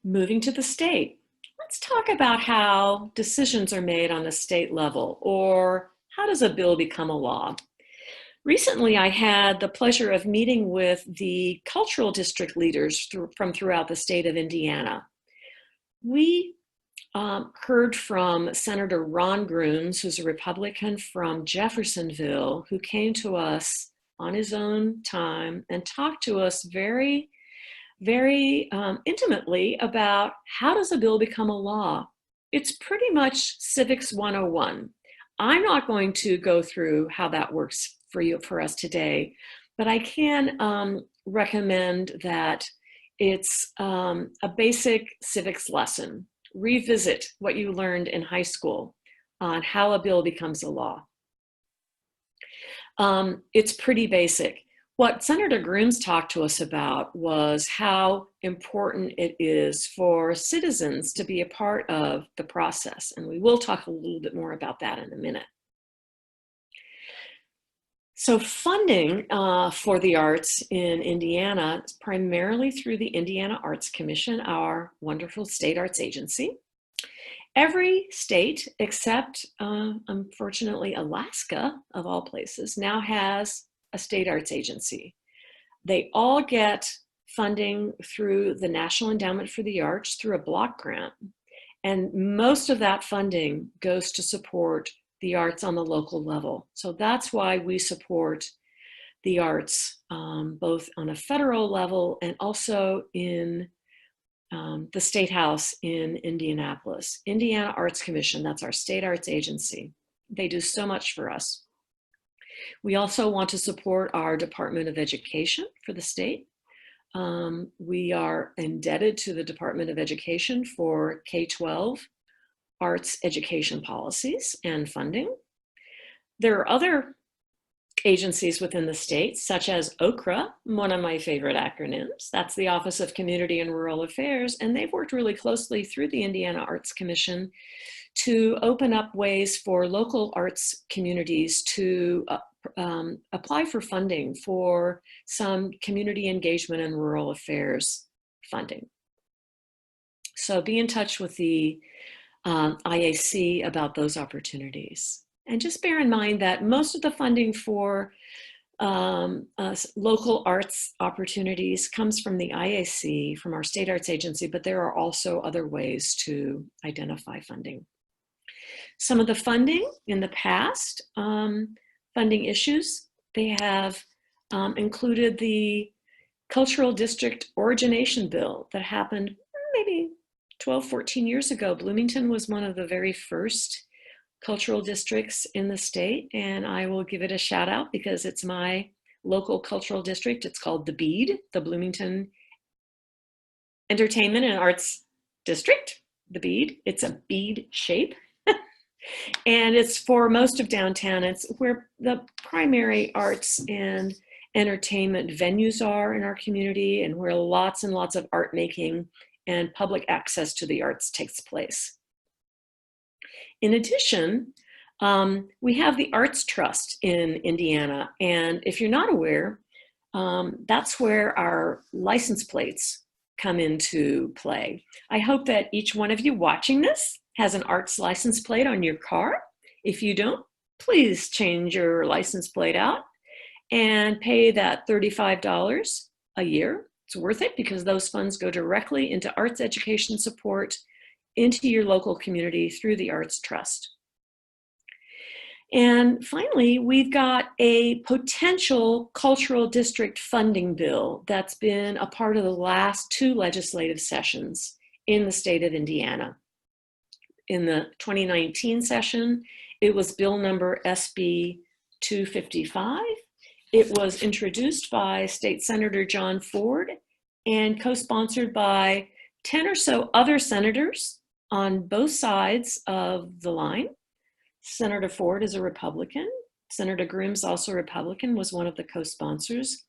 Moving to the state, let's talk about how decisions are made on the state level, or how does a bill become a law? Recently, I had the pleasure of meeting with the cultural district leaders from throughout the state of Indiana. We heard from Senator Ron Grooms, who's a Republican from Jeffersonville, who came to us on his own time and talked to us very intimately about how does a bill become a law. It's pretty much Civics 101. I'm not going to go through how that works for us today, but I can recommend that it's a basic civics lesson. Revisit what you learned in high school on how a bill becomes a law. It's pretty basic. What Senator Grooms talked to us about was how important it is for citizens to be a part of the process, and we will talk a little bit more about that in a minute. So funding for the arts in Indiana is primarily through the Indiana Arts Commission, our wonderful state arts agency. Every state, except unfortunately Alaska, of all places, now has a state arts agency. They all get funding through the National Endowment for the Arts through a block grant. And most of that funding goes to support the arts on the local level. So that's why we support the arts, both on a federal level and also in the State House in Indianapolis. Indiana Arts Commission, that's our state arts agency. They do so much for us. We also want to support our Department of Education for the state. We are indebted to the Department of Education for K-12 arts education policies and funding. There are other agencies within the state, such as OCRA, one of my favorite acronyms. That's the Office of Community and Rural Affairs, and they've worked really closely through the Indiana Arts Commission to open up ways for local arts communities to apply for funding for some community engagement and rural affairs funding. So be in touch with the IAC about those opportunities. And just bear in mind that most of the funding for local arts opportunities comes from the IAC, from our state arts agency, but there are also other ways to identify funding. Some of the funding in the past, funding issues, they have included the Cultural District Origination Bill that happened maybe 12, 14 years ago. Bloomington was one of the very first cultural districts in the state, and I will give it a shout out because it's my local cultural district. It's called the BEAD, the Bloomington Entertainment and Arts District, the BEAD. It's a bead shape. And it's for most of downtown. It's where the primary arts and entertainment venues are in our community, and where lots and lots of art making and public access to the arts takes place. In addition, we have the Arts Trust in Indiana, and if you're not aware, that's where our license plates come into play. I hope that each one of you watching this has an arts license plate on your car. If you don't, please change your license plate out and pay that $35 a year. It's worth it because those funds go directly into arts education support into your local community through the Arts Trust. And finally, we've got a potential cultural district funding bill that's been a part of the last 2 legislative sessions in the state of Indiana. In the 2019 session, it was bill number SB 255. It was introduced by State Senator John Ford and co-sponsored by 10 or so other senators on both sides of the line. Senator Ford is a Republican. Senator Grooms, also a Republican, was one of the co-sponsors.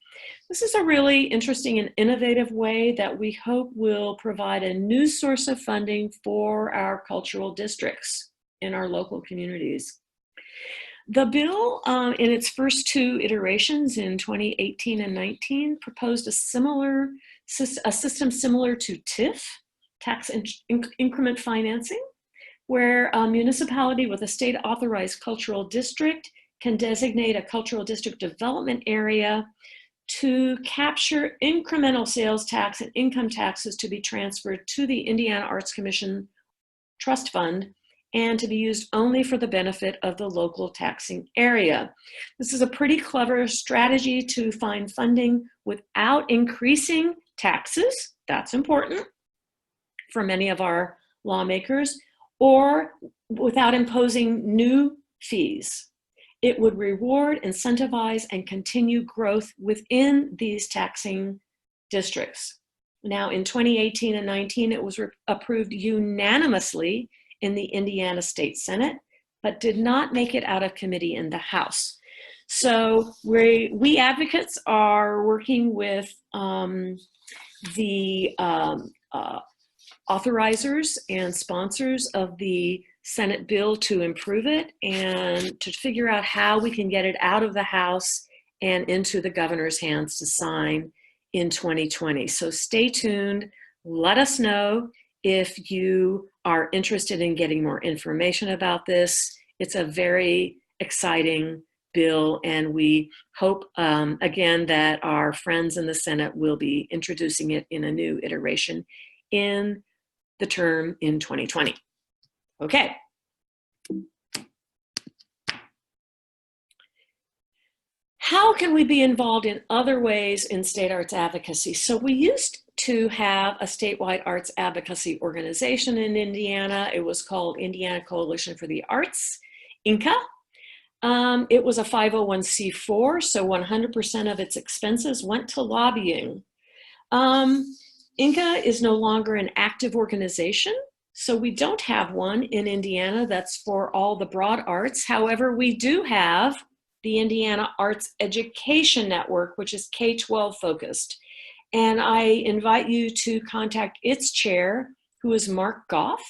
This is a really interesting and innovative way that we hope will provide a new source of funding for our cultural districts in our local communities. The bill, in its first 2 iterations in 2018 and 19, proposed a system similar to TIF, tax increment financing, where a municipality with a state authorized cultural district can designate a cultural district development area to capture incremental sales tax and income taxes to be transferred to the Indiana Arts Commission Trust Fund and to be used only for the benefit of the local taxing area. This is a pretty clever strategy to find funding without increasing taxes. That's important for many of our lawmakers, or without imposing new fees. It would reward, incentivize, and continue growth within these taxing districts. Now, in 2018 and 19, it was approved unanimously in the Indiana State Senate, but did not make it out of committee in the House. So we advocates are working with the authorizers and sponsors of the Senate bill to improve it and to figure out how we can get it out of the House and into the governor's hands to sign in 2020. So stay tuned. Let us know if you are interested in getting more information about this. It's a very exciting bill, and we hope, again, that our friends in the Senate will be introducing it in a new iteration in the term in 2020. Okay. How can we be involved in other ways in state arts advocacy? So we used to have a statewide arts advocacy organization in Indiana. It was called Indiana Coalition for the Arts, INCA. It was a 501c4, so 100% of its expenses went to lobbying. INCA is no longer an active organization, so we don't have one in Indiana that's for all the broad arts. However, we do have the Indiana Arts Education Network, which is K-12 focused. And I invite you to contact its chair, who is Mark Goff,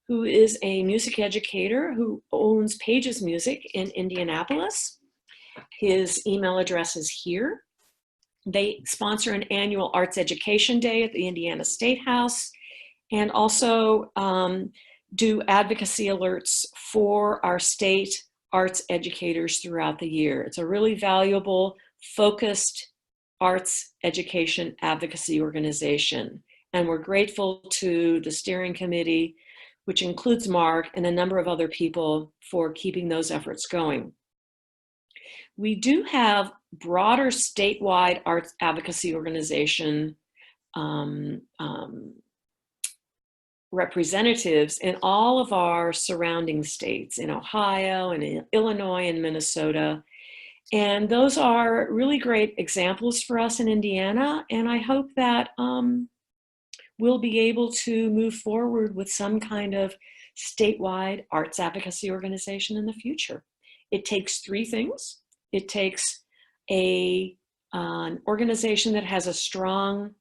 who is a music educator who owns Pages Music in Indianapolis. His email address is here. They sponsor an annual Arts Education Day at the Indiana State House, and also do advocacy alerts for our state arts educators throughout the year. It's a really valuable, focused arts education advocacy organization. And we're grateful to the steering committee, which includes Mark and a number of other people, for keeping those efforts going. We do have broader statewide arts advocacy organization representatives in all of our surrounding states, in Ohio and in Illinois and Minnesota. And those are really great examples for us in Indiana. And I hope that we'll be able to move forward with some kind of statewide arts advocacy organization in the future. It takes three things. It takes an organization that has a strong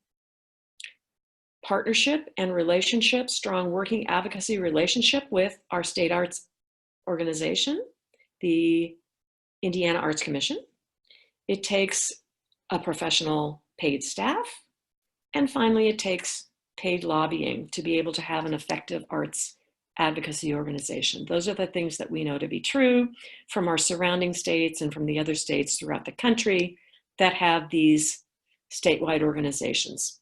partnership and relationship, strong working advocacy relationship with our state arts organization, the Indiana Arts Commission. It takes a professional paid staff. And finally, it takes paid lobbying to be able to have an effective arts advocacy organization. Those are the things that we know to be true from our surrounding states and from the other states throughout the country that have these statewide organizations.